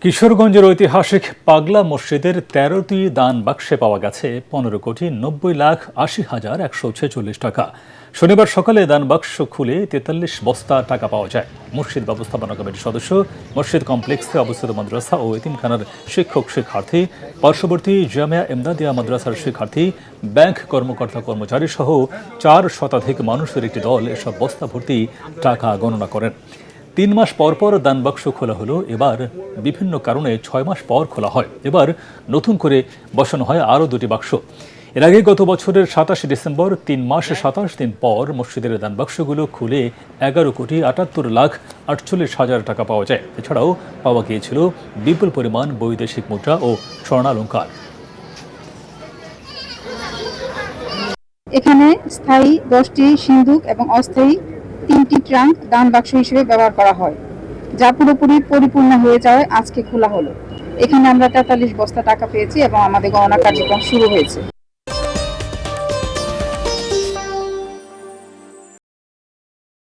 কিশোরগঞ্জের ঐতিহাসিক পাগলা মসজিদের ১৩টি দান বাক্সে পাওয়া গেছে ১৫,৯০,৮০,১৪৬ টাকা। শনিবার সকালে দান বাক্স খুলে ৪৩ বস্তা টাকা পাওয়া যায়। মসজিদ ব্যবস্থাপনা কমিটির সদস্য, মসজিদ কমপ্লেক্সে অবস্থিত মাদ্রাসা ও এতিমখানার শিক্ষক শিক্ষার্থী, পার্শ্ববর্তী জামিয়া ইমদাদিয়া মাদ্রাসার শিক্ষার্থী, ব্যাংক কর্মকর্তা কর্মচারী সহ ৪ শতাধিক মানুষের একটি দল এসব বস্তা ভর্তি টাকা গণনা করেন। ৩ মাস পর পর দান বাক্স খোলা হলো। এবার বিভিন্ন কারণে ৬ মাস পর খোলা হয়। এবার নতুন করে বসানো হয় আরও ২টি বাক্স। এর আগে গত বছরের ২৭ ডিসেম্বর ৩ মাস ২৭ দিন পর মসজিদের দান বাক্সগুলো খুলে ১১,৭৮,৪৮,০০০ টাকা পাওয়া যায়। এছাড়াও পাওয়া গিয়েছিল বিপুল পরিমাণ বৈদেশিক মুদ্রা ও স্বর্ণালংকার। এখানে স্থায়ী 10টি সিন্দুক এবং অস্থায়ী 3টি ট্রাঙ্ক দান বাক্স হিসেবে ব্যবহার করা হয়, যা পুরোপুরি পরিপূর্ণ হয়ে যাওয়ায় আজকে খোলা হলো। এখানে আমরা 43 বস্তা টাকা পেয়েছি এবং আমাদের গণনা কার্যক্রম শুরু হয়েছে।